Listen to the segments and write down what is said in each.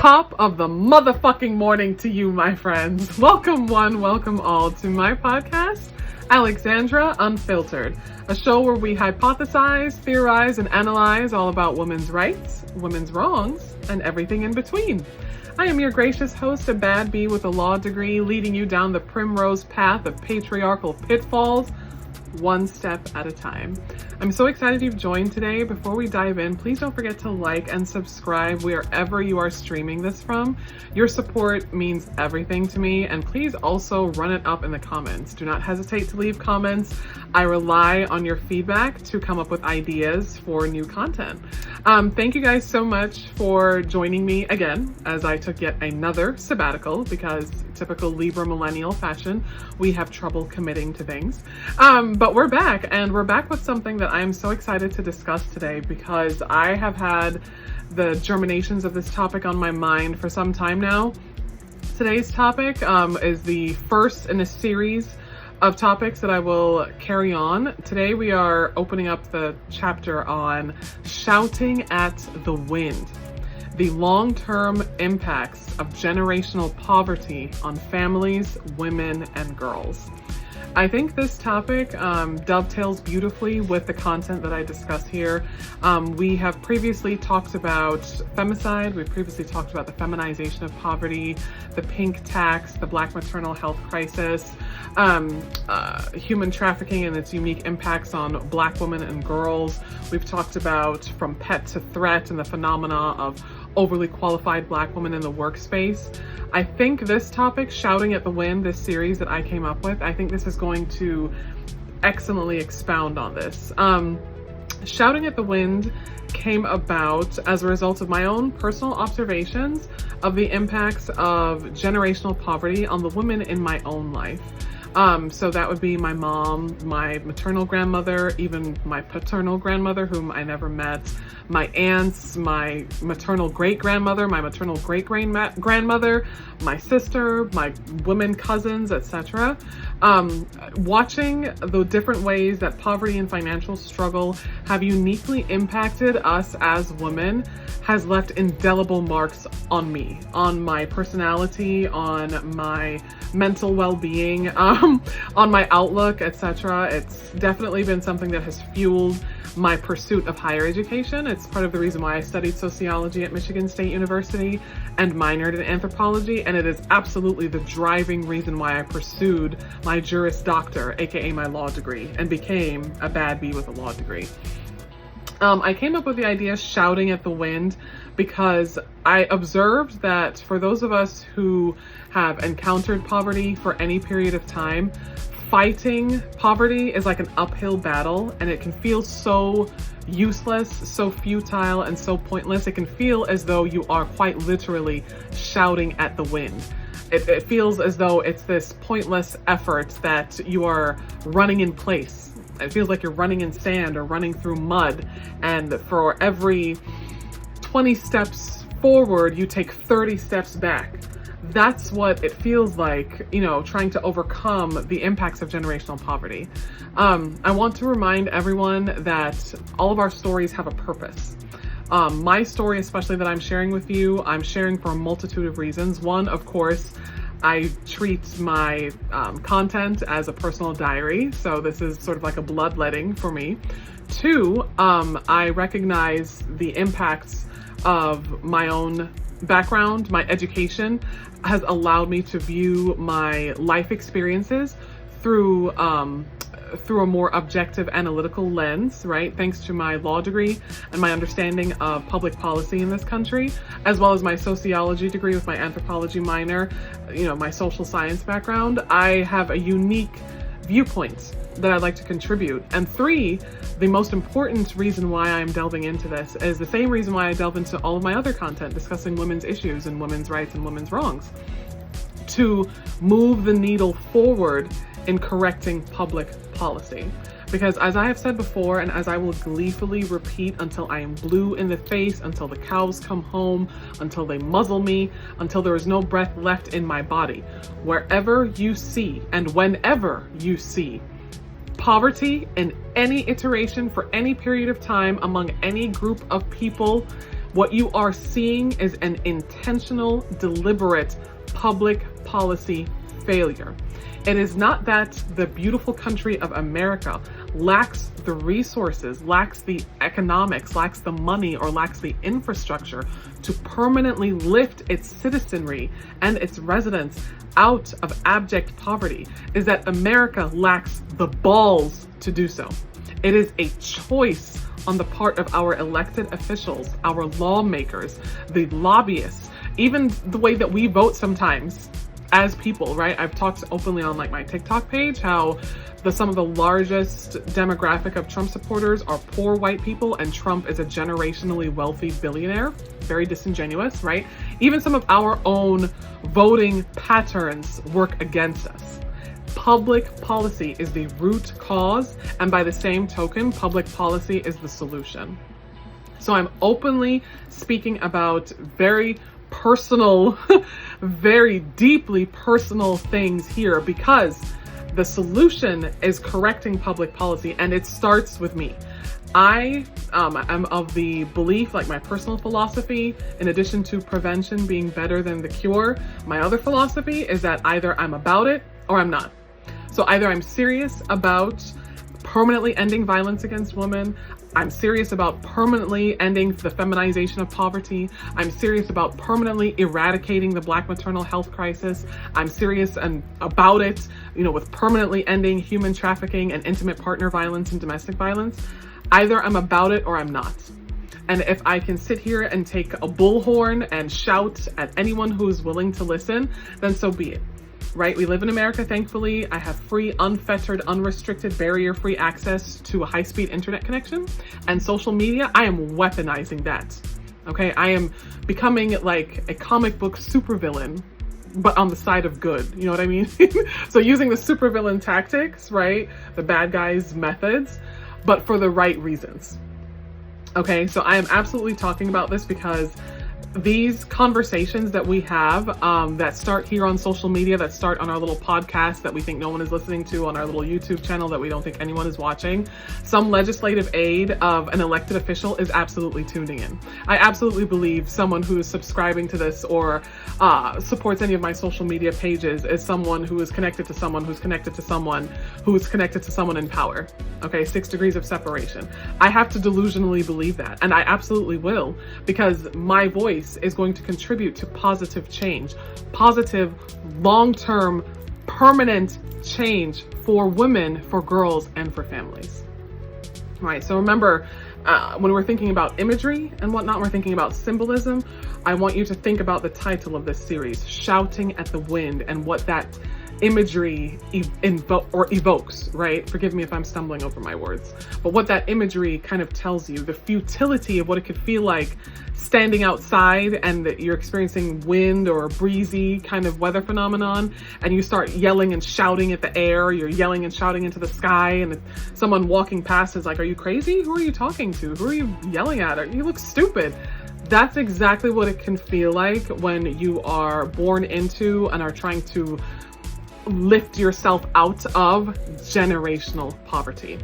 Top of the motherfucking morning to you, my friends. Welcome one, welcome all to my podcast, Alexandra Unfiltered, a show where we hypothesize, theorize, and analyze all about women's rights, women's wrongs, and everything in between. I am your gracious host, a bad bee with a law degree, leading you down the primrose path of patriarchal pitfalls, one step at a time. I'm so excited you've joined today. Before we dive in, please don't forget to like and subscribe wherever you are streaming this from. Your support means everything to me, and please also run it up in the comments. Do not hesitate to leave comments. I rely on your feedback to come up with ideas for new content. Thank you guys so much for joining me again as I took yet another sabbatical, because typical Libra millennial fashion, we have trouble committing to things. But we're back, and we're back with something that I'm so excited to discuss today, because I have had the germinations of this topic on my mind for some time now. Today's topic is the first in a series of topics that I will carry on. Today we are opening up the chapter on shouting at the wind, the long-term impacts of generational poverty on families, women, and girls. I think this topic dovetails beautifully with the content that I discuss here. We have previously talked about femicide. We've previously talked about the feminization of poverty, the pink tax, the Black maternal health crisis, human trafficking and its unique impacts on Black women and girls. We've talked about from pet to threat and the phenomena of overly qualified Black women in the workspace. I think this topic, shouting at the wind, this series that I came up with, I think this is going to excellently expound on this. Shouting at the wind came about as a result of my own personal observations of the impacts of generational poverty on the women in my own life. So that would be my mom, my maternal grandmother, even my paternal grandmother, whom I never met, my aunts, my maternal great-grandmother, my maternal great-grandmother, my sister, my women cousins, etc. Watching the different ways that poverty and financial struggle have uniquely impacted us as women has left indelible marks on me, on my personality, on my mental well-being, on my outlook, etc. It's definitely been something that has fueled my pursuit of higher education. It's part of the reason why I studied sociology at Michigan State University and minored in anthropology, and it is absolutely the driving reason why I pursued my Juris Doctor, aka my law degree, and became a bad bee with a law degree. I came up with the idea shouting at the wind because I observed that for those of us who have encountered poverty for any period of time, fighting poverty is like an uphill battle, and it can feel so useless, so futile, and so pointless. It can feel as though you are quite literally shouting at the wind. It feels as though it's this pointless effort that you are running in place. It feels like you're running in sand or running through mud, and for every 20 steps forward, you take 30 steps back. That's what it feels like, trying to overcome the impacts of generational poverty. I want to remind everyone that all of our stories have a purpose. My story, especially that I'm sharing with you, I'm sharing for a multitude of reasons. One, of course, I treat my content as a personal diary, so this is sort of like a bloodletting for me. Two, I recognize the impacts of my own background. My education has allowed me to view my life experiences through a more objective analytical lens, right? Thanks to my law degree and my understanding of public policy in this country, as well as my sociology degree with my anthropology minor, my social science background, I have a unique viewpoint that I'd like to contribute. And three, the most important reason why I'm delving into this is the same reason why I delve into all of my other content discussing women's issues and women's rights and women's wrongs, to move the needle forward in correcting public policy. Because as I have said before, and as I will gleefully repeat until I am blue in the face, until the cows come home, until they muzzle me, until there is no breath left in my body, wherever you see and whenever you see poverty in any iteration for any period of time among any group of people, What you are seeing is an intentional, deliberate public policy failure. It is not that the beautiful country of America lacks the resources, lacks the economics, lacks the money, or lacks the infrastructure to permanently lift its citizenry and its residents out of abject poverty. Is that America lacks the balls to do so. It is a choice on the part of our elected officials, our lawmakers, the lobbyists, even the way that we vote sometimes as people, right? I've talked openly on like my TikTok page how some of the largest demographic of Trump supporters are poor white people, and Trump is a generationally wealthy billionaire. Very disingenuous, right? Even some of our own voting patterns work against us. Public policy is the root cause, and by the same token, public policy is the solution. So I'm openly speaking about very personal, very deeply personal things here, because the solution is correcting public policy, and it starts with me. I am of the belief, like my personal philosophy, in addition to prevention being better than the cure, my other philosophy is that either I'm about it or I'm not. So either I'm serious about permanently ending violence against women, I'm serious about permanently ending the feminization of poverty, I'm serious about permanently eradicating the Black maternal health crisis, I'm serious and about it, with permanently ending human trafficking and intimate partner violence and domestic violence. Either I'm about it or I'm not. And if I can sit here and take a bullhorn and shout at anyone who is willing to listen, then so be it. Right? We live in America, thankfully. I have free, unfettered, unrestricted, barrier-free access to a high-speed internet connection. And social media, I am weaponizing that. Okay? I am becoming like a comic book supervillain, but on the side of good. You know what I mean? So using the supervillain tactics, right? The bad guys' methods, but for the right reasons. Okay? So I am absolutely talking about this because these conversations that we have that start here on social media, that start on our little podcast that we think no one is listening to, on our little YouTube channel that we don't think anyone is watching, some legislative aid of an elected official is absolutely tuning in. I absolutely believe someone who is subscribing to this or supports any of my social media pages is someone who is connected to someone who's connected to someone who's connected to someone in power. Okay, 6 degrees of separation. I have to delusionally believe that, and I absolutely will, because my voice is going to contribute to positive change, positive, long-term, permanent change for women, for girls, and for families. Right, so remember, when we're thinking about imagery and whatnot, we're thinking about symbolism, I want you to think about the title of this series, Shouting at the Wind, and what that imagery evokes, right? Forgive me if I'm stumbling over my words, but what that imagery kind of tells you, the futility of what it could feel like standing outside and that you're experiencing wind or a breezy kind of weather phenomenon, and you start yelling and shouting at the air, you're yelling and shouting into the sky, and someone walking past is like, are you crazy? Who are you talking to? Who are you yelling at? You look stupid. That's exactly what it can feel like when you are born into and are trying to lift yourself out of generational poverty.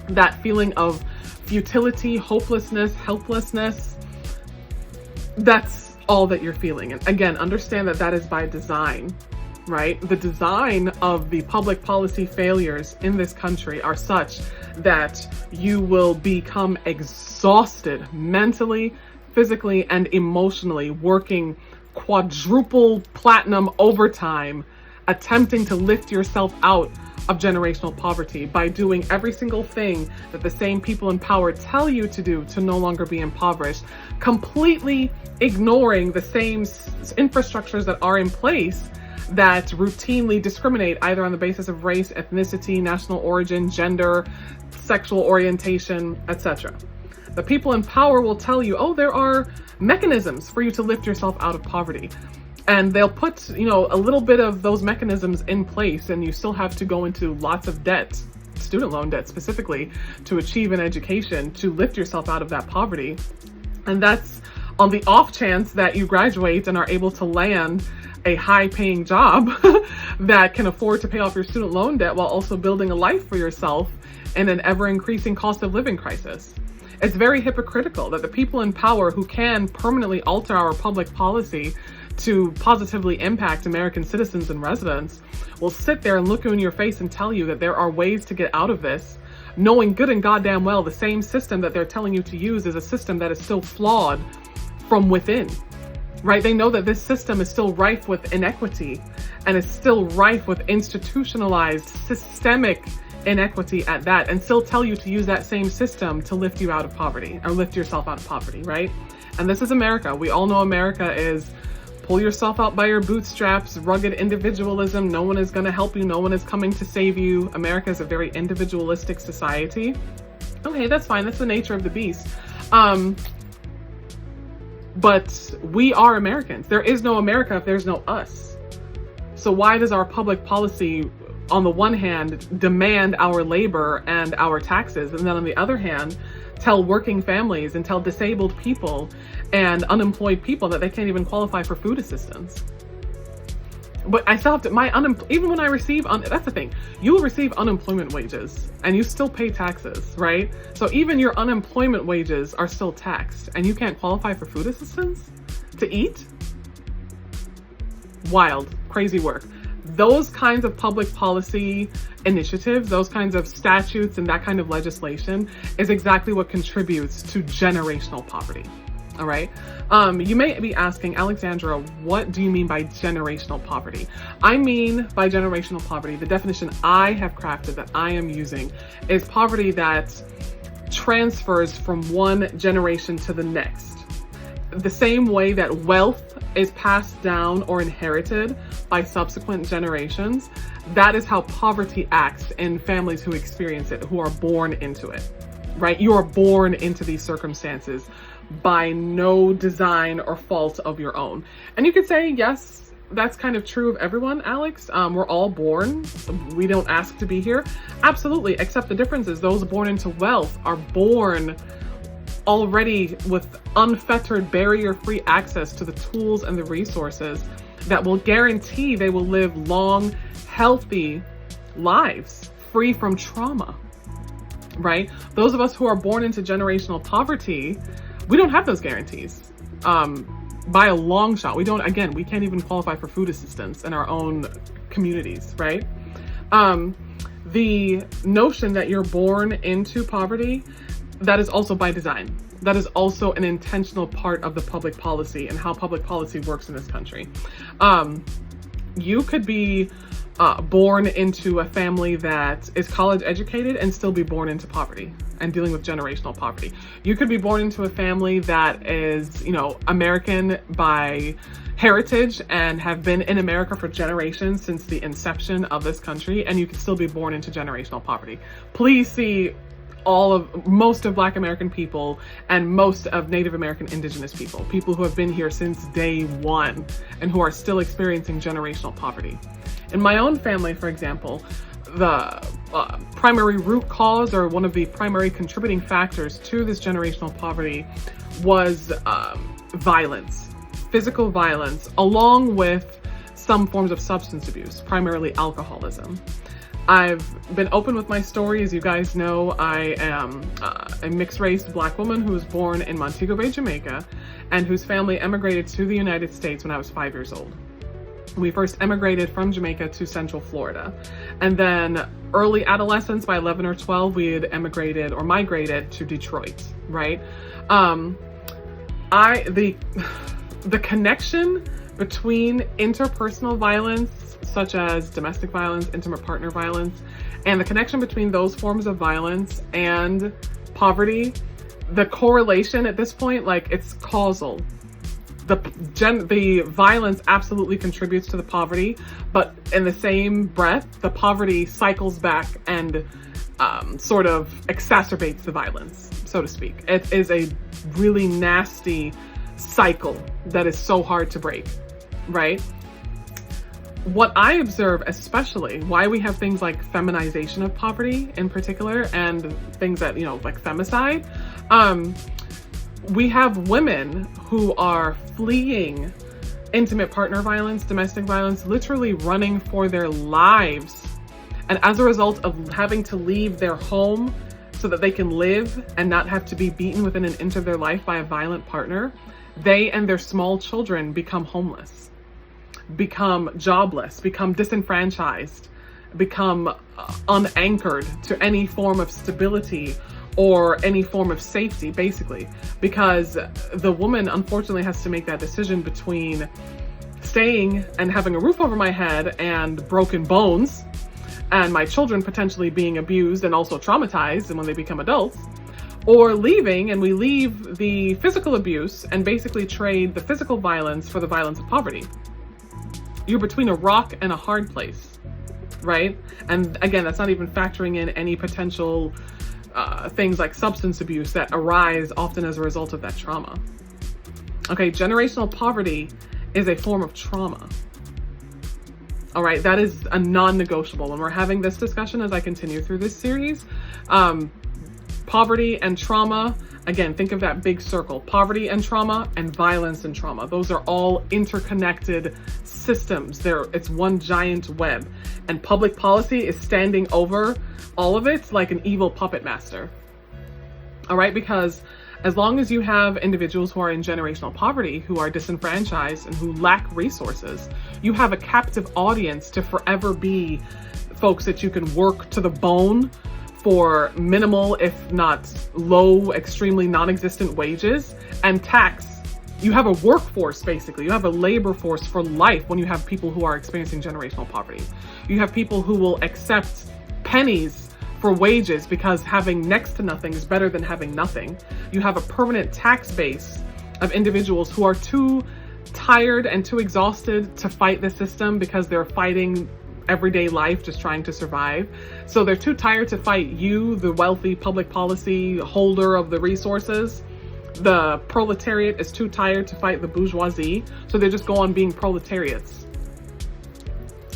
That feeling of futility, hopelessness, helplessness, that's all that you're feeling. And again, understand that that is by design, right? The design of the public policy failures in this country are such that you will become exhausted mentally, physically, and emotionally, working quadruple platinum overtime, attempting to lift yourself out of generational poverty by doing every single thing that the same people in power tell you to do to no longer be impoverished, completely ignoring the same infrastructures that are in place that routinely discriminate either on the basis of race, ethnicity, national origin, gender, sexual orientation, etc. The people in power will tell you, oh, there are mechanisms for you to lift yourself out of poverty. And they'll put, a little bit of those mechanisms in place, and you still have to go into lots of debt, student loan debt specifically, to achieve an education, to lift yourself out of that poverty. And that's on the off chance that you graduate and are able to land a high-paying job that can afford to pay off your student loan debt while also building a life for yourself in an ever-increasing cost of living crisis. It's very hypocritical that the people in power who can permanently alter our public policy to positively impact American citizens and residents will sit there and look you in your face and tell you that there are ways to get out of this, knowing good and goddamn well the same system that they're telling you to use is a system that is still flawed from within, right? They know that this system is still rife with inequity and is still rife with institutionalized systemic inequity at that, and still tell you to use that same system to lift you out of poverty or lift yourself out of poverty, right? And this is America. We all know America is pull yourself out by your bootstraps, rugged individualism. No one is going to help you. No one is coming to save you. America is a very individualistic society. Okay, that's fine. That's the nature of the beast. But we are Americans. There is no America if there's no us. So why does our public policy, on the one hand, demand our labor and our taxes, and then on the other hand, tell working families and tell disabled people and unemployed people that they can't even qualify for food assistance? But I still have to, even when I receive, that's the thing, you will receive unemployment wages and you still pay taxes, right? So even your unemployment wages are still taxed and you can't qualify for food assistance to eat? Wild, crazy work. Those kinds of public policy initiatives, those kinds of statutes and that kind of legislation is exactly what contributes to generational poverty. All right. You may be asking, Alexandra, what do you mean by generational poverty? I mean by generational poverty, the definition I have crafted that I am using is poverty that transfers from one generation to the next. The same way that wealth is passed down or inherited by subsequent generations, that is how poverty acts in families who experience it, who are born into it, right? You are born into these circumstances by no design or fault of your own. And you could say, yes, that's kind of true of everyone, Alex. We're all born. We don't ask to be here. Absolutely, except the difference is those born into wealth are born already with unfettered, barrier-free access to the tools and the resources that will guarantee they will live long, healthy lives free from trauma, right? Those of us who are born into generational poverty, we don't have those guarantees by a long shot. We can't even qualify for food assistance in our own communities, right? The notion that you're born into poverty, that is also by design. That is also an intentional part of the public policy and how public policy works in this country. You could be born into a family that is college educated and still be born into poverty and dealing with generational poverty. You could be born into a family that is, American by heritage and have been in America for generations since the inception of this country, and you could still be born into generational poverty. Please see most of Black American people and most of Native American indigenous people who have been here since day one and who are still experiencing generational poverty. In my own family, for example, the primary root cause or one of the primary contributing factors to this generational poverty was violence, physical violence, along with some forms of substance abuse, primarily alcoholism. I've been open with my story. As you guys know, I am a mixed-race Black woman who was born in Montego Bay, Jamaica, and whose family emigrated to the United States when I was 5 years old. We first emigrated from Jamaica to Central Florida. And then early adolescence, by 11 or 12, we had emigrated or migrated to Detroit, right? The connection between interpersonal violence, such as domestic violence, intimate partner violence, and the connection between those forms of violence and poverty, the correlation at this point, it's causal. The violence absolutely contributes to the poverty, but in the same breath, the poverty cycles back and sort of exacerbates the violence, so to speak. It is a really nasty cycle that is so hard to break, right? What I observe, especially why we have things like feminization of poverty in particular, and things that, like femicide, we have women who are fleeing intimate partner violence, domestic violence, literally running for their lives. And as a result of having to leave their home so that they can live and not have to be beaten within an inch of their life by a violent partner, they and their small children become homeless, become jobless, become disenfranchised, become unanchored to any form of stability or any form of safety, basically, because the woman unfortunately has to make that decision between staying and having a roof over my head and broken bones, and my children potentially being abused and also traumatized and when they become adults, or leaving, and we leave the physical abuse and basically trade the physical violence for the violence of poverty. You're between a rock and a hard place, right? And again, that's not even factoring in any potential things like substance abuse that arise often as a result of that trauma. Okay, generational poverty is a form of trauma. All right, that is a non-negotiable. When we're having this discussion as I continue through this series, poverty and trauma, again, think of that big circle, poverty and trauma and violence and trauma. Those are all interconnected systems. It's one giant web, and public policy is standing over all of it like an evil puppet master. All right, because as long as you have individuals who are in generational poverty, who are disenfranchised and who lack resources, you have a captive audience to forever be folks that you can work to the bone for minimal, if not low, extremely non-existent wages and tax. You have a workforce, basically. You have a labor force for life when you have people who are experiencing generational poverty. You have people who will accept pennies for wages because having next to nothing is better than having nothing. You have a permanent tax base of individuals who are too tired and too exhausted to fight the system because they're fighting everyday life just trying to survive. So they're too tired to fight you, the wealthy public policy holder of the resources. The proletariat is too tired to fight the bourgeoisie. So they just go on being proletariats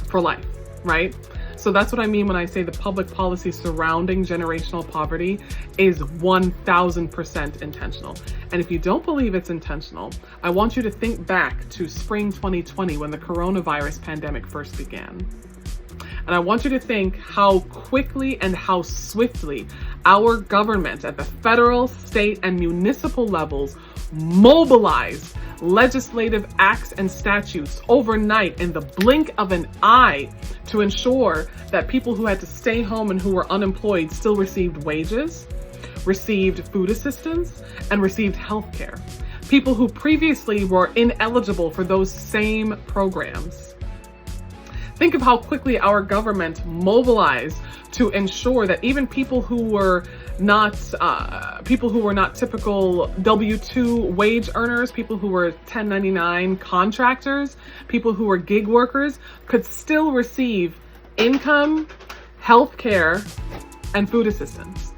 for life, right? So that's what I mean when I say the public policy surrounding generational poverty is 1000% intentional. And if you don't believe it's intentional, I want you to think back to spring 2020 when the coronavirus pandemic first began. And I want you to think how quickly and how swiftly our government at the federal, state, and municipal levels mobilized legislative acts and statutes overnight in the blink of an eye to ensure that people who had to stay home and who were unemployed still received wages, received food assistance, and received health care. People who previously were ineligible for those same programs. Think of how quickly our government mobilized to ensure that even people who were not typical W-2 wage earners, people who were 1099 contractors, people who were gig workers could still receive income, health care, and food assistance.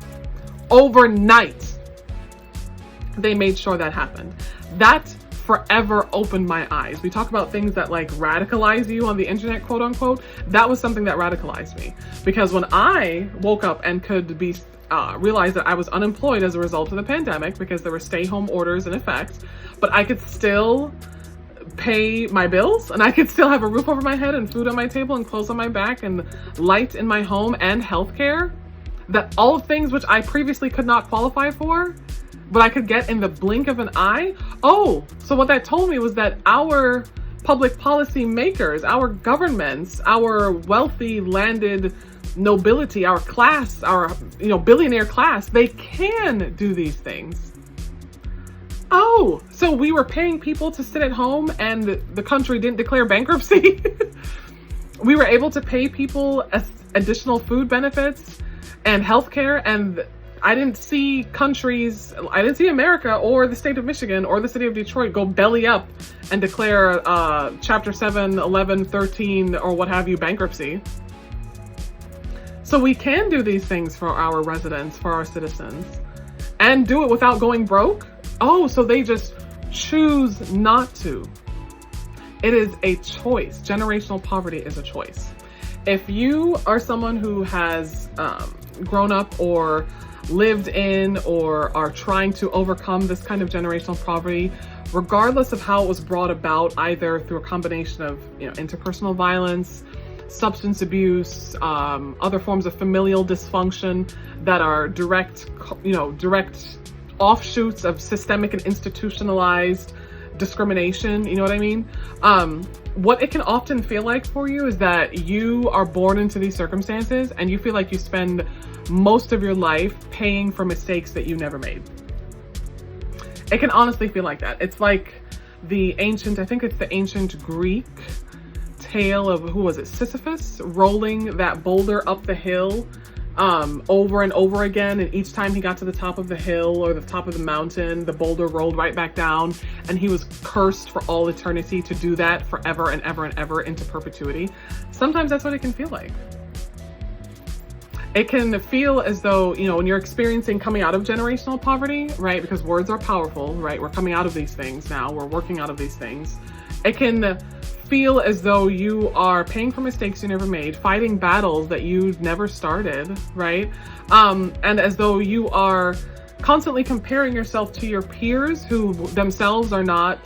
Overnight, they made sure that happened. That forever opened my eyes. We talk about things that like radicalize you on the internet, quote unquote. That was something that radicalized me, because when I woke up and could be realize that I was unemployed as a result of the pandemic because there were stay-home orders in effect, but I could still pay my bills and I could still have a roof over my head and food on my table and clothes on my back and light in my home and healthcare, that all things which I previously could not qualify for, but I could get in the blink of an eye. Oh, so what that told me was that our public policy makers, our governments, our wealthy landed nobility, our class, our billionaire class, they can do these things. Oh, so we were paying people to sit at home and the country didn't declare bankruptcy? We were able to pay people additional food benefits and healthcare, and I didn't see America or the state of Michigan or the city of Detroit go belly up and declare Chapter 7, 11, 13, or what have you bankruptcy. So we can do these things for our residents, for our citizens, and do it without going broke. Oh, so they just choose not to. It is a choice. Generational poverty is a choice. If you are someone who has grown up or lived in or are trying to overcome this kind of generational poverty, regardless of how it was brought about, either through a combination of interpersonal violence, substance abuse, other forms of familial dysfunction that are direct offshoots of systemic and institutionalized discrimination. You know what I mean? What it can often feel like for you is that you are born into these circumstances and you feel like you spend most of your life paying for mistakes that you never made. It can honestly feel like that. It's like I think it's the ancient Greek tale of, who was it, Sisyphus, rolling that boulder up the hill over and over again, and each time he got to the top of the hill or the top of the mountain, the boulder rolled right back down, and he was cursed for all eternity to do that forever and ever and ever into perpetuity. Sometimes that's what it can feel like. It can feel as though, when you're experiencing coming out of generational poverty, right? Because words are powerful, right? We're coming out of these things now. We're working out of these things. It can feel as though you are paying for mistakes you never made, fighting battles that you never started, right? And as though you are constantly comparing yourself to your peers who themselves are not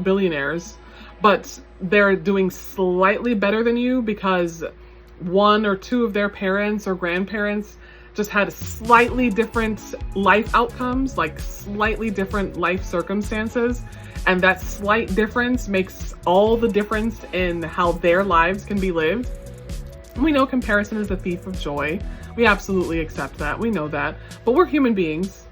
billionaires, but they're doing slightly better than you because one or two of their parents or grandparents just had slightly different life outcomes, like slightly different life circumstances. And that slight difference makes all the difference in how their lives can be lived. And we know comparison is the thief of joy. We absolutely accept that. We know that. But we're human beings.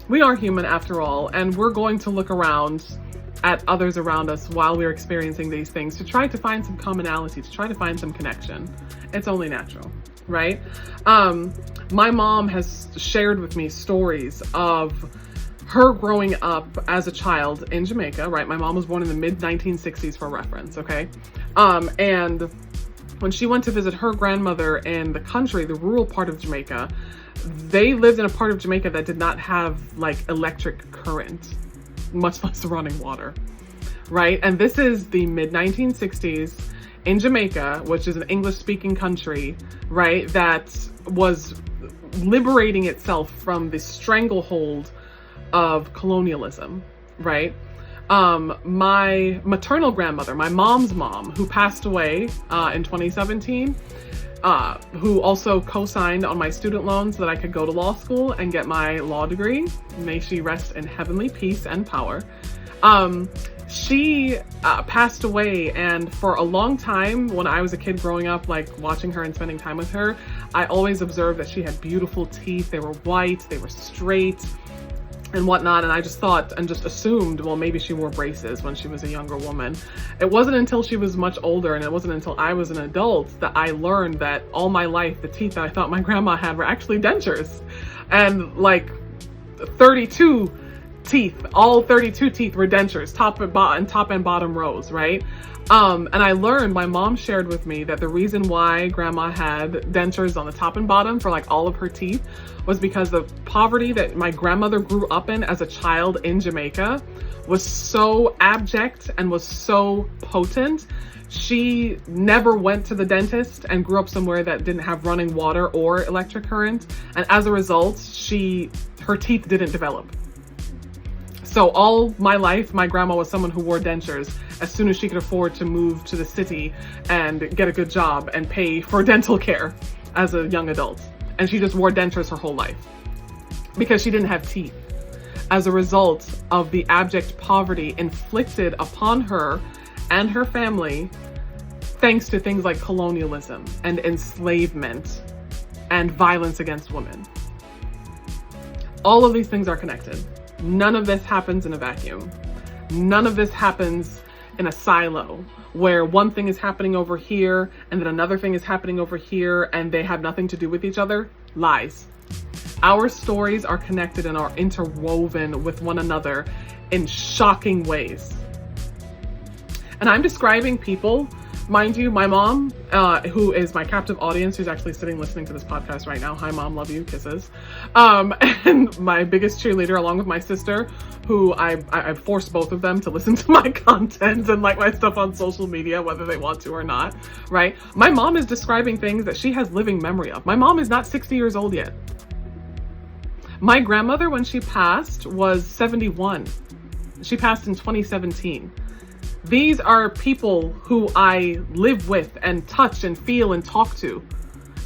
We are human after all. And we're going to look around at others around us while we're experiencing these things to try to find some commonality, to try to find some connection. It's only natural, right? My mom has shared with me stories of her growing up as a child in Jamaica, right? My mom was born in the mid-1960s for reference, okay? And when she went to visit her grandmother in the country, the rural part of Jamaica, they lived in a part of Jamaica that did not have like electric current, much less running water, right? And this is the mid-1960s in Jamaica, which is an English-speaking country, right? That was liberating itself from the stranglehold of colonialism, right? My maternal grandmother, my mom's mom, who passed away in 2017, who also co-signed on my student loans so that I could go to law school and get my law degree. May she rest in heavenly peace and power. She passed away, and for a long time when I was a kid growing up, like watching her and spending time with her, I always observed that she had beautiful teeth. They were white, they were straight and whatnot, and I just thought and just assumed, well, maybe she wore braces when she was a younger woman. It wasn't until she was much older, and it wasn't until I was an adult, that I learned that all my life the teeth that I thought my grandma had were actually dentures. And like 32 teeth, all 32 teeth were dentures, top and bottom rows, right? And I learned, my mom shared with me that the reason why grandma had dentures on the top and bottom for like all of her teeth was because the poverty that my grandmother grew up in as a child in Jamaica was so abject and was so potent. She never went to the dentist and grew up somewhere that didn't have running water or electric current. And as a result, her teeth didn't develop. So all my life, my grandma was someone who wore dentures as soon as she could afford to move to the city and get a good job and pay for dental care as a young adult. And she just wore dentures her whole life because she didn't have teeth as a result of the abject poverty inflicted upon her and her family thanks to things like colonialism and enslavement and violence against women. All of these things are connected. None of this happens in a vacuum. None of this happens in a silo where one thing is happening over here and then another thing is happening over here and they have nothing to do with each other. Lies. Our stories are connected and are interwoven with one another in shocking ways. And I'm describing people, mind you, my mom, who is my captive audience, who's actually sitting listening to this podcast right now. Hi, Mom, love you, kisses. And my biggest cheerleader, along with my sister, who I forced both of them to listen to my content and like my stuff on social media, whether they want to or not, right? My mom is describing things that she has living memory of. My mom is not 60 years old yet. My grandmother, when she passed, was 71. She passed in 2017. These are people who I live with and touch and feel and talk to.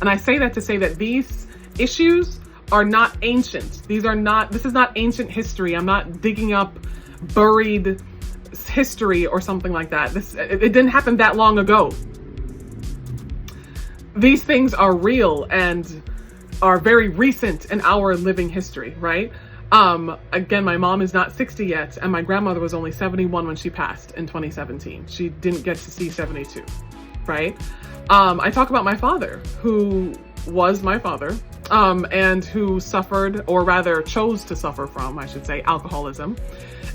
And I say that to say that these issues are not ancient. This is not ancient history. I'm not digging up buried history or something like that. It didn't happen that long ago. These things are real and are very recent in our living history, right? Again, my mom is not 60 yet, and my grandmother was only 71 when she passed in 2017. She didn't get to see 72, right? I talk about my father, who was my father, and who suffered, or rather chose to suffer from, I should say, alcoholism.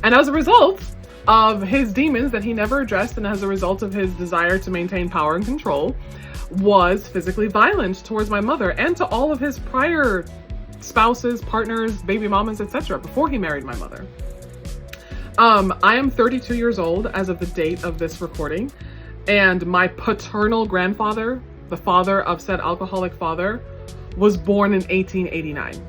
And as a result of his demons that he never addressed, and as a result of his desire to maintain power and control, was physically violent towards my mother and to all of his prior spouses, partners, baby mamas, etc. before he married my mother. I am 32 years old as of the date of this recording, and my paternal grandfather, the father of said alcoholic father, was born in 1889.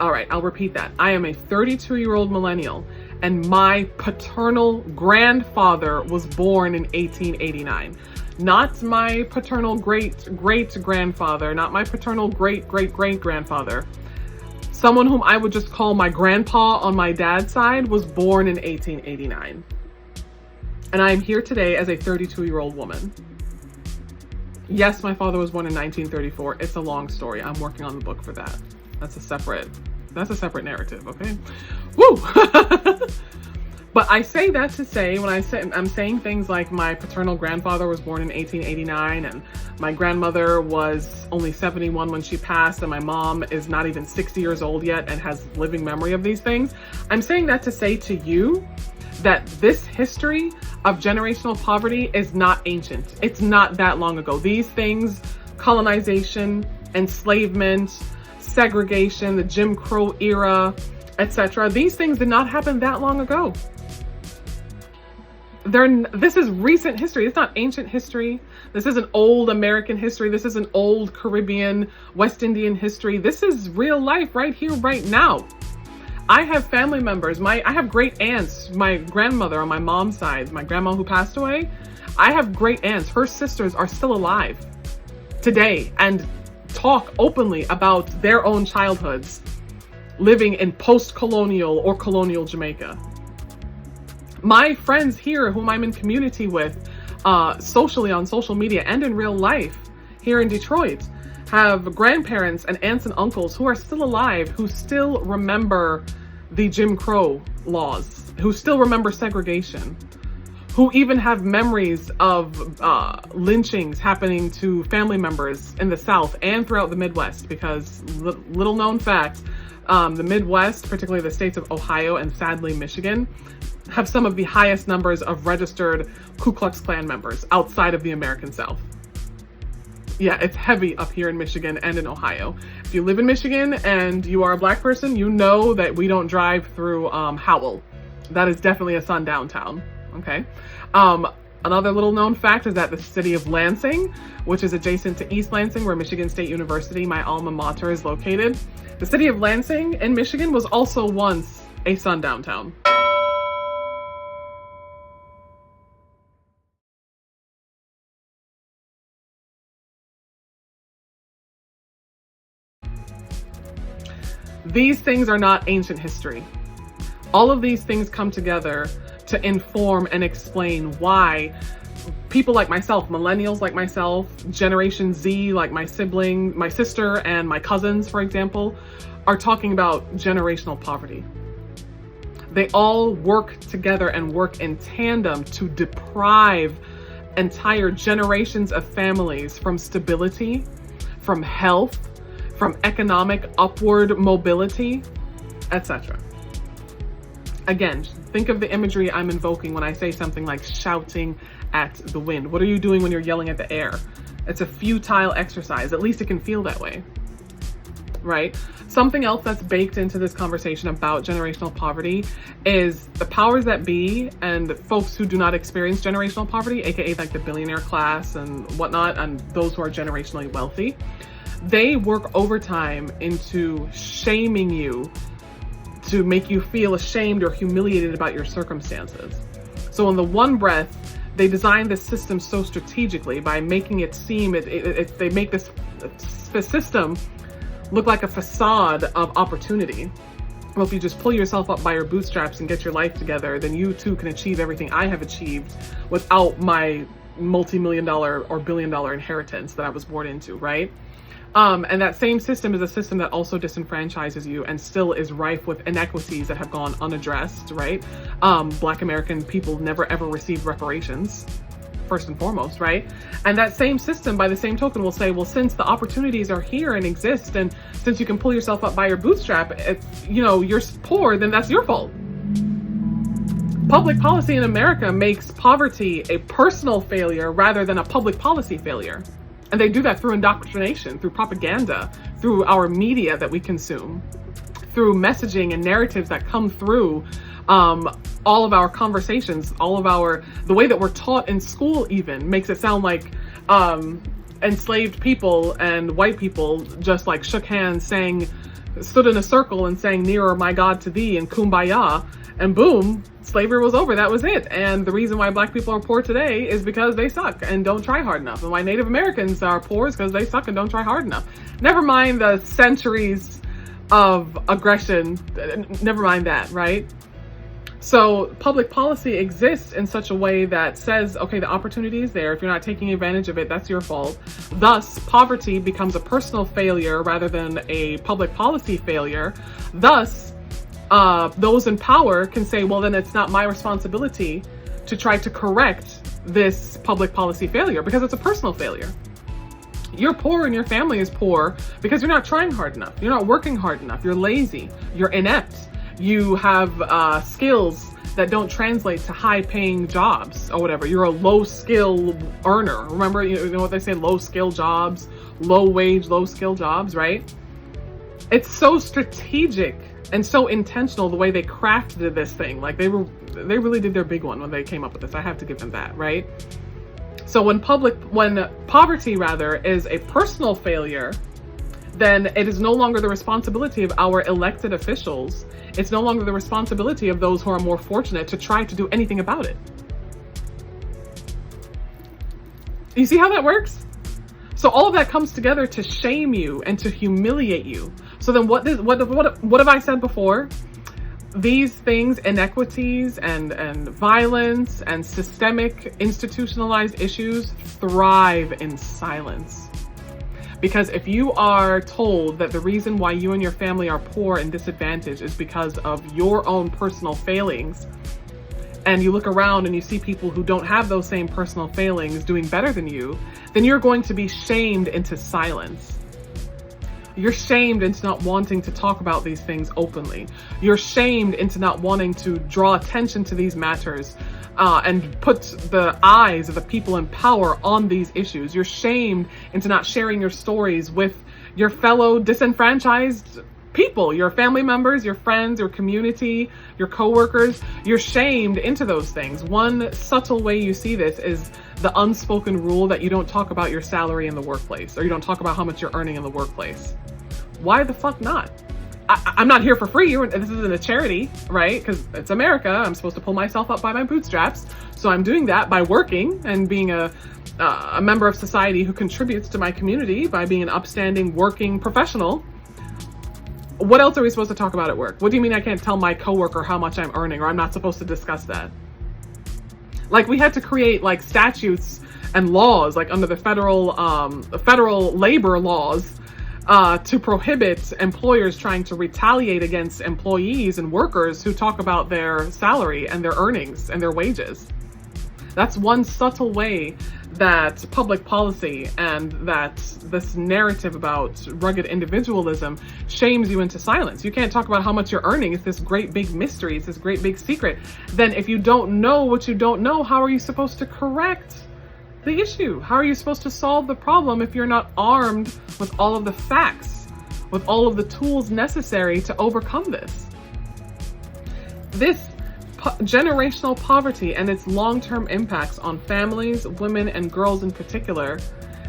All right, I'll repeat that. I am a 32-year-old millennial, and my paternal grandfather was born in 1889. Not my paternal great-great-grandfather, not my paternal great-great-great-grandfather. Someone whom I would just call my grandpa on my dad's side was born in 1889. And I am here today as a 32-year-old woman. Yes, my father was born in 1934. It's a long story. I'm working on the book for that. That's a separate narrative, okay? Woo! But I say that to say, I'm saying things like my paternal grandfather was born in 1889 and my grandmother was only 71 when she passed and my mom is not even 60 years old yet and has living memory of these things. I'm saying that to say to you that this history of generational poverty is not ancient. It's not that long ago. These things, colonization, enslavement, segregation, the Jim Crow era, etc. These things did not happen that long ago. This is recent history. It's not ancient history. This isn't old American history. This isn't old Caribbean, West Indian history. This is real life right here, right now. I have family members. I have great aunts. My grandmother on my mom's side, my grandma who passed away, I have great aunts. Her sisters are still alive today and talk openly about their own childhoods living in post-colonial or colonial Jamaica. My friends here whom I'm in community with, socially on social media and in real life here in Detroit, have grandparents and aunts and uncles who are still alive, who still remember the Jim Crow laws, who still remember segregation, who even have memories of lynchings happening to family members in the South and throughout the Midwest, because little known fact, the Midwest, particularly the states of Ohio and sadly Michigan, have some of the highest numbers of registered Ku Klux Klan members outside of the American South. Yeah, it's heavy up here in Michigan and in Ohio. If you live in Michigan and you are a Black person, you know that we don't drive through Howell. That is definitely a sundown town, okay? Another little known fact is that the city of Lansing, which is adjacent to East Lansing, where Michigan State University, my alma mater, is located, the city of Lansing in Michigan was also once a sundown town. These things are not ancient history. All of these things come together to inform and explain why people like myself, millennials like myself, Generation Z like my sibling, my sister, and my cousins, for example, are talking about generational poverty. They all work together and work in tandem to deprive entire generations of families from stability, from health, from economic upward mobility, etc. Again, think of the imagery I'm invoking when I say something like shouting at the wind. What are you doing when you're yelling at the air? It's a futile exercise. At least it can feel that way, right? Something else that's baked into this conversation about generational poverty is the powers that be and folks who do not experience generational poverty, aka like the billionaire class and whatnot, and those who are generationally wealthy. They work overtime into shaming you to make you feel ashamed or humiliated about your circumstances. So in the one breath, they designed this system so strategically by making it seem, they make this system look like a facade of opportunity. Well, if you just pull yourself up by your bootstraps and get your life together, then you too can achieve everything I have achieved without my multi-million-dollar or billion-dollar inheritance that I was born into, right? And that same system is a system that also disenfranchises you and still is rife with inequities that have gone unaddressed, right? Black American people never ever received reparations, first and foremost, right? And that same system, by the same token, will say, well, since the opportunities are here and exist, and since you can pull yourself up by your bootstrap, you're poor, then that's your fault. Public policy in America makes poverty a personal failure rather than a public policy failure. And they do that through indoctrination, through propaganda, through our media that we consume, through messaging and narratives that come through all of our conversations, the way that we're taught in school even makes it sound like enslaved people and white people just like shook hands, stood in a circle and sang "Nearer My God to Thee" and "Kumbaya," and boom, slavery was over. That was it. And the reason why Black people are poor today is because they suck and don't try hard enough. And why Native Americans are poor is because they suck and don't try hard enough. Never mind the centuries of aggression. Never mind that, right? So public policy exists in such a way that says, okay, the opportunity is there. If you're not taking advantage of it, that's your fault. Thus, poverty becomes a personal failure rather than a public policy failure. Thus, those in power can say, well, then it's not my responsibility to try to correct this public policy failure because it's a personal failure. You're poor and your family is poor because you're not trying hard enough. You're not working hard enough. You're lazy. You're inept. You have skills that don't translate to high-paying jobs or whatever. You're a low-skill earner. Remember, you know what they say, low-skill jobs, low-wage, low-skill jobs, right? It's so strategic and so intentional the way they crafted this thing. Like they really did their big one when they came up with this. I have to give them that, right? So when poverty rather is a personal failure, then it is no longer the responsibility of our elected officials. It's no longer the responsibility of those who are more fortunate to try to do anything about it. You see how that works? So all of that comes together to shame you and to humiliate you. So then what have I said before? These things, inequities and violence and systemic institutionalized issues thrive in silence. Because if you are told that the reason why you and your family are poor and disadvantaged is because of your own personal failings, and you look around and you see people who don't have those same personal failings doing better than you, then you're going to be shamed into silence. You're shamed into not wanting to talk about these things openly. You're shamed into not wanting to draw attention to these matters and put the eyes of the people in power on these issues. You're shamed into not sharing your stories with your fellow disenfranchised people, your family members, your friends, your community, your coworkers. You're shamed into those things. One subtle way you see this is the unspoken rule that you don't talk about your salary in the workplace, or you don't talk about how much you're earning in the workplace. Why the fuck not? I'm not here for free. This isn't a charity, right? Because it's America. I'm supposed to pull myself up by my bootstraps. So I'm doing that by working and being a member of society who contributes to my community by being an upstanding working professional. What else are we supposed to talk about at work? What do you mean I can't tell my coworker how much I'm earning, or I'm not supposed to discuss that? Like, we had to create like statutes and laws, like under the federal labor laws, to prohibit employers trying to retaliate against employees and workers who talk about their salary and their earnings and their wages. That's one subtle way that public policy and that this narrative about rugged individualism shames you into silence. You can't talk about how much you're earning. It's this great big mystery. It's this great big secret. Then if you don't know what you don't know, how are you supposed to correct the issue? How are you supposed to solve the problem if you're not armed with all of the facts, with all of the tools necessary to overcome this? This generational poverty and its long-term impacts on families, women, and girls in particular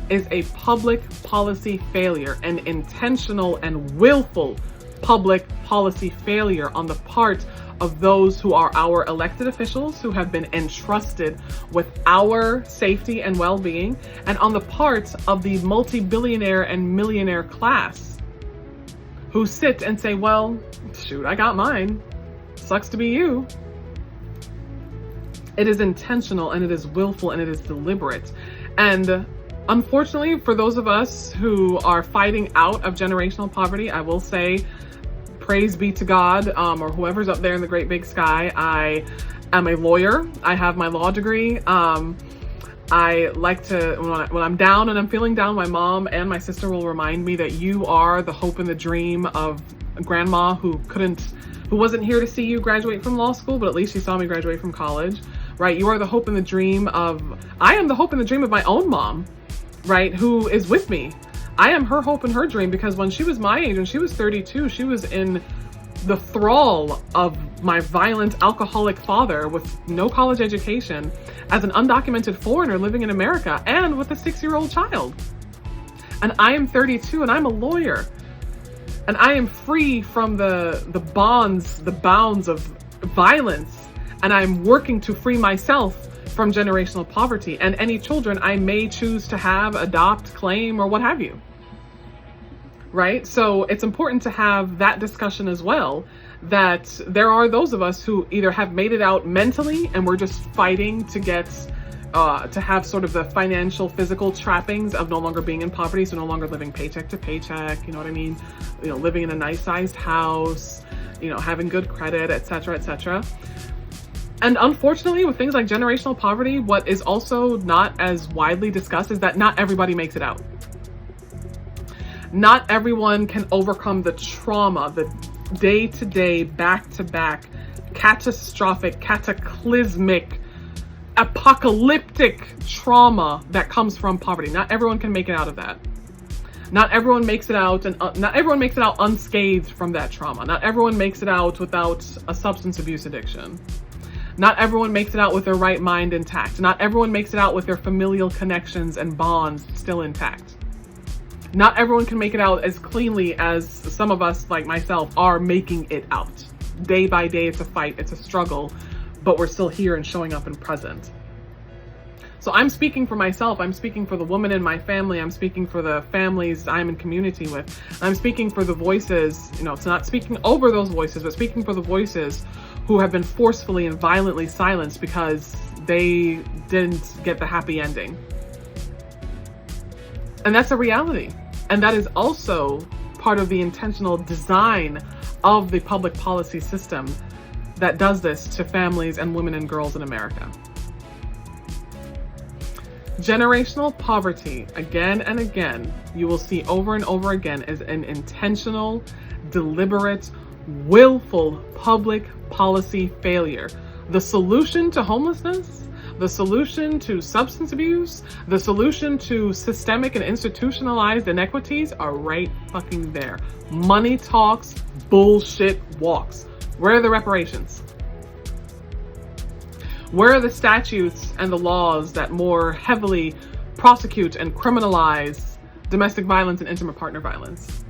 is a public policy failure, an intentional and willful public policy failure on the part of those who are our elected officials who have been entrusted with our safety and well-being, and on the part of the multi-billionaire and millionaire class who sit and say, well, shoot, I got mine. Sucks to be you. It is intentional, and it is willful, and it is deliberate. And unfortunately, for those of us who are fighting out of generational poverty, I will say, praise be to God, or whoever's up there in the great big sky. I am a lawyer. I have my law degree. I like to, when I'm down and I'm feeling down, my mom and my sister will remind me that you are the hope and the dream of grandma who wasn't here to see you graduate from law school, but at least she saw me graduate from college, right? You are the hope and the dream I am the hope and the dream of my own mom, right? Who is with me. I am her hope and her dream, because when she was my age, when she was 32, she was in the thrall of my violent alcoholic father with no college education as an undocumented foreigner living in America and with a 6-year-old child. And I am 32 and I'm a lawyer. And I am free from the bounds of violence. And I'm working to free myself from generational poverty and any children I may choose to have, adopt, claim, or what have you. Right? So it's important to have that discussion as well, that there are those of us who either have made it out mentally and we're just fighting to get to have sort of the financial, physical trappings of no longer being in poverty, so no longer living paycheck to paycheck, you know what I mean? You know, living in a nice sized house, you know, having good credit, etc., etc. And unfortunately, with things like generational poverty, what is also not as widely discussed is that not everybody makes it out. Not everyone can overcome the trauma, the day-to-day, back-to-back, catastrophic, cataclysmic, apocalyptic trauma that comes from poverty. Not everyone can make it out of that. Not everyone makes it out, and not everyone makes it out unscathed from that trauma. Not everyone makes it out without a substance abuse addiction. Not everyone makes it out with their right mind intact. Not everyone makes it out with their familial connections and bonds still intact. Not everyone can make it out as cleanly as some of us, like myself, are making it out. Day by day, it's a fight, it's a struggle, but we're still here and showing up and present. So I'm speaking for myself. I'm speaking for the woman in my family. I'm speaking for the families I'm in community with. I'm speaking for the voices, you know, it's not speaking over those voices, but speaking for the voices who have been forcefully and violently silenced because they didn't get the happy ending. And that's a reality. And that is also part of the intentional design of the public policy system that does this to families and women and girls in America. Generational poverty, again and again, you will see over and over again, is an intentional, deliberate, willful public policy failure. The solution to homelessness, the solution to substance abuse, the solution to systemic and institutionalized inequities are right fucking there. Money talks, bullshit walks. Where are the reparations? Where are the statutes and the laws that more heavily prosecute and criminalize domestic violence and intimate partner violence?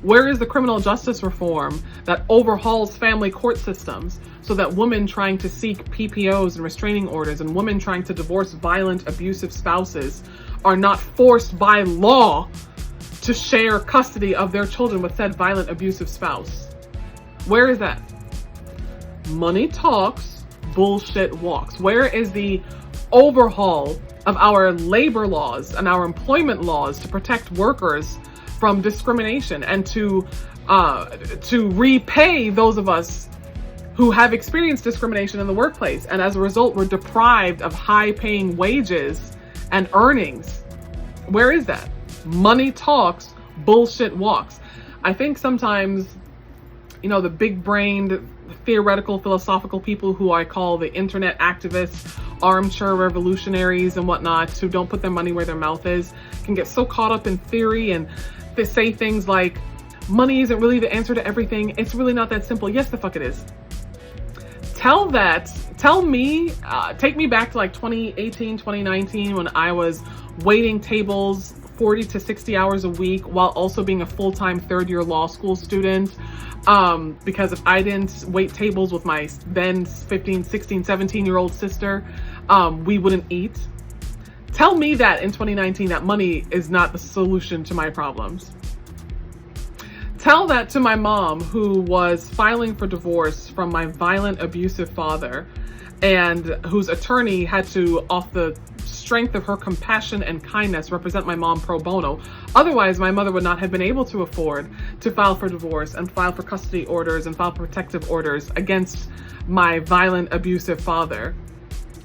Where is the criminal justice reform that overhauls family court systems so that women trying to seek PPOs and restraining orders and women trying to divorce violent, abusive spouses are not forced by law to share custody of their children with said violent, abusive spouse? Where is that? Money talks, bullshit walks. Where is the overhaul of our labor laws and our employment laws to protect workers from discrimination and to repay those of us who have experienced discrimination in the workplace and as a result were deprived of high-paying wages and earnings? Where is that? Money talks, bullshit walks. I think sometimes, you know, the big-brained, theoretical, philosophical people who I call the internet activists, armchair revolutionaries and whatnot, who don't put their money where their mouth is, can get so caught up in theory and they say things like, money isn't really the answer to everything. It's really not that simple. Yes, the fuck it is. Take me back to like 2018, 2019 when I was waiting tables 40 to 60 hours a week while also being a full-time third-year law school student. Because if I didn't wait tables with my then 15, 16, 17-year-old sister, we wouldn't eat. Tell me that in 2019 that money is not the solution to my problems. Tell that to my mom, who was filing for divorce from my violent, abusive father, and whose attorney had to, off the strength of her compassion and kindness, represent my mom pro bono. Otherwise, my mother would not have been able to afford to file for divorce and file for custody orders and file protective orders against my violent, abusive father.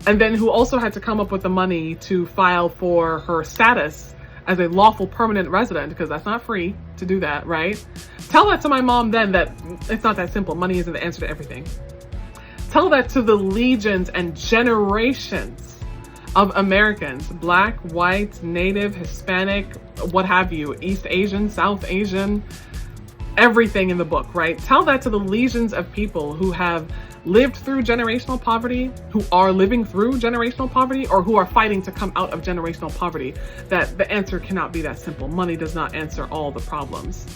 And then who also had to come up with the money to file for her status as a lawful permanent resident, because that's not free to do that, right? Tell that to my mom then, that it's not that simple. Money isn't the answer to everything. Tell that to the legions and generations of Americans, Black, white, Native, Hispanic, what have you, East Asian, South Asian, everything in the book, right? Tell that to the legions of people who have lived through generational poverty, who are living through generational poverty, or who are fighting to come out of generational poverty, that the answer cannot be that simple. Money does not answer all the problems.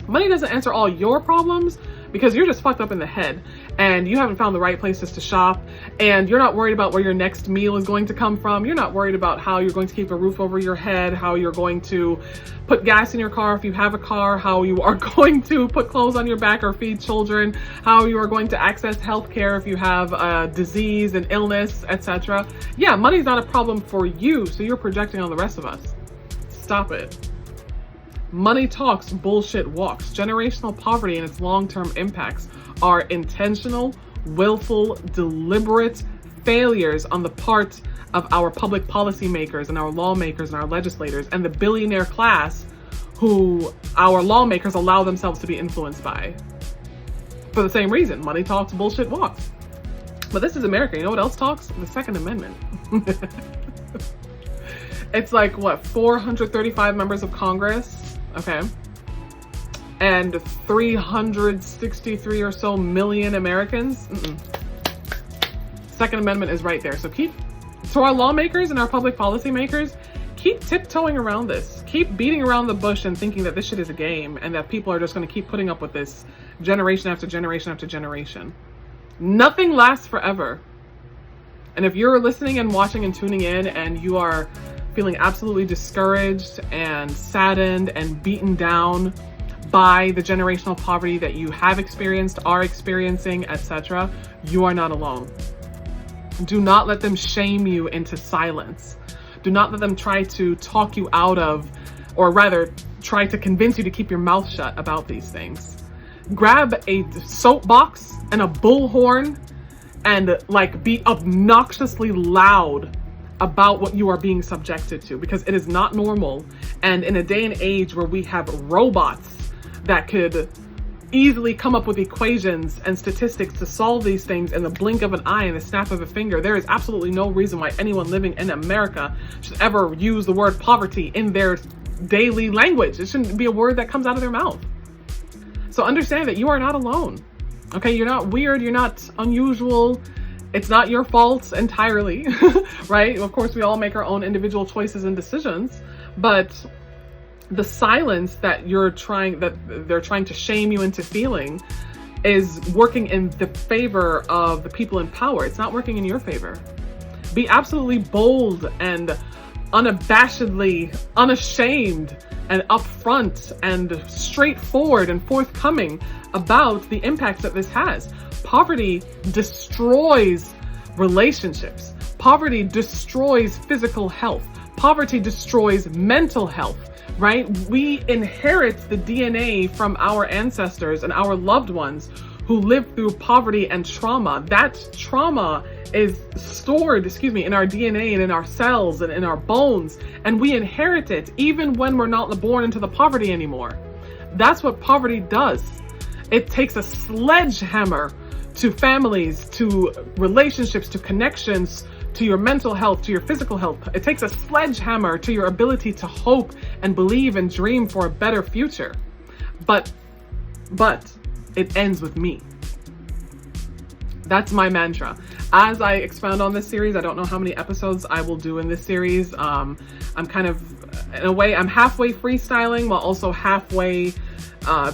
Money doesn't answer all your problems because you're just fucked up in the head and you haven't found the right places to shop, and you're not worried about where your next meal is going to come from. You're not worried about how you're going to keep a roof over your head, how you're going to put gas in your car if you have a car, how you are going to put clothes on your back or feed children, how you are going to access healthcare if you have a disease, an illness, etc. Yeah, money's not a problem for you, so you're projecting on the rest of us. Stop it. Money talks, bullshit walks. Generational poverty and its long-term impacts are intentional, willful, deliberate failures on the part of our public policy makers and our lawmakers and our legislators and the billionaire class who our lawmakers allow themselves to be influenced by. For the same reason, money talks, bullshit walks. But this is America. You know what else talks? The Second Amendment. It's like, what, 435 members of Congress? Okay. And 363 or so million Americans. Second Amendment is right there. So to our lawmakers and our public policy makers, keep tiptoeing around this. Keep beating around the bush and thinking that this shit is a game and that people are just going to keep putting up with this generation after generation after generation. Nothing lasts forever. And if you're listening and watching and tuning in and you are feeling absolutely discouraged and saddened and beaten down by the generational poverty that you have experienced, are experiencing, etc., you are not alone. Do not let them shame you into silence. Do not let them try to talk you out of, or rather try to convince you to keep your mouth shut about these things. Grab a soapbox and a bullhorn and be obnoxiously loud about what you are being subjected to, because it is not normal. And in a day and age where we have robots that could easily come up with equations and statistics to solve these things in the blink of an eye and the snap of a finger, there is absolutely no reason why anyone living in America should ever use the word poverty in their daily language. It shouldn't be a word that comes out of their mouth. So understand that you are not alone. Okay, you're not weird, you're not unusual. It's not your fault entirely, right? Of course, we all make our own individual choices and decisions, but the silence that they're trying to shame you into feeling is working in the favor of the people in power. It's not working in your favor. Be absolutely bold and unabashedly unashamed and upfront and straightforward and forthcoming about the impacts that this has. Poverty destroys relationships. Poverty destroys physical health. Poverty destroys mental health, right? We inherit the DNA from our ancestors and our loved ones who lived through poverty and trauma. That trauma is stored, in our DNA and in our cells and in our bones, and we inherit it even when we're not born into the poverty anymore. That's what poverty does. It takes a sledgehammer to families, to relationships, to connections, to your mental health, to your physical health. It takes a sledgehammer to your ability to hope and believe and dream for a better future. But it ends with me. That's my mantra. As I expound on this series, I don't know how many episodes I will do in this series. I'm kind of, in a way, I'm halfway freestyling while also halfway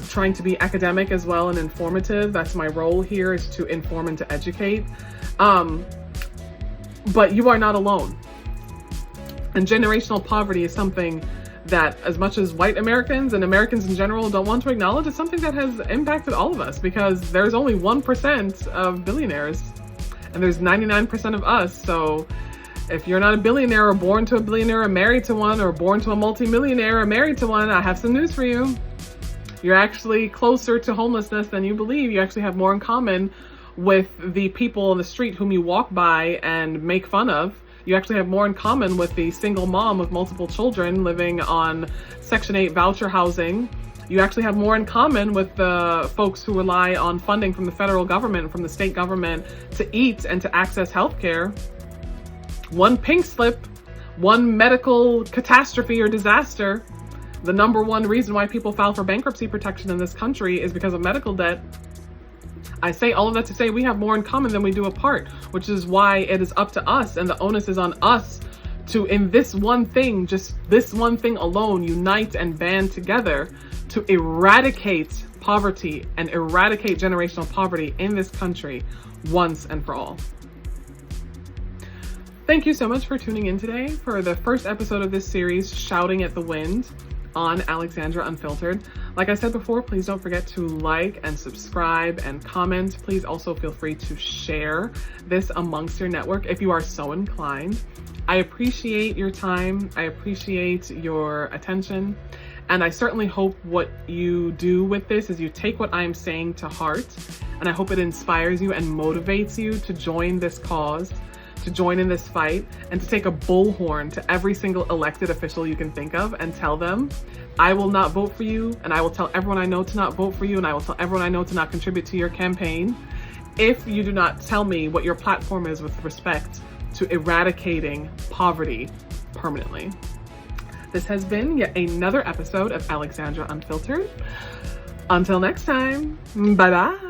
trying to be academic as well and informative. That's my role here, is to inform and to educate. But you are not alone. And generational poverty is something that, as much as white Americans and Americans in general don't want to acknowledge, it's something that has impacted all of us, because there's only 1% of billionaires and there's 99% of us. So if you're not a billionaire or born to a billionaire or married to one, or born to a multimillionaire or married to one, I have some news for you. You're actually closer to homelessness than you believe. You actually have more in common with the people on the street whom you walk by and make fun of. You actually have more in common with the single mom with multiple children living on Section 8 voucher housing. You actually have more in common with the folks who rely on funding from the federal government and from the state government to eat and to access healthcare. One pink slip, one medical catastrophe or disaster. The number one reason why people file for bankruptcy protection in this country is because of medical debt. I say all of that to say we have more in common than we do apart, which is why it is up to us, and the onus is on us to, in this one thing, just this one thing alone, unite and band together to eradicate poverty and eradicate generational poverty in this country once and for all. Thank you so much for tuning in today for the first episode of this series, Shouting at the Wind, on Alexandra Unfiltered. Like I said before, please don't forget to like and subscribe and comment. Please also feel free to share this amongst your network if you are so inclined. I appreciate your time. I appreciate your attention. And I certainly hope what you do with this is you take what I'm saying to heart. And I hope it inspires you and motivates you to join this cause, to join in this fight, and to take a bullhorn to every single elected official you can think of and tell them, I will not vote for you, and I will tell everyone I know to not vote for you, and I will tell everyone I know to not contribute to your campaign if you do not tell me what your platform is with respect to eradicating poverty permanently. This has been yet another episode of Alexandra Unfiltered. Until next time, bye-bye.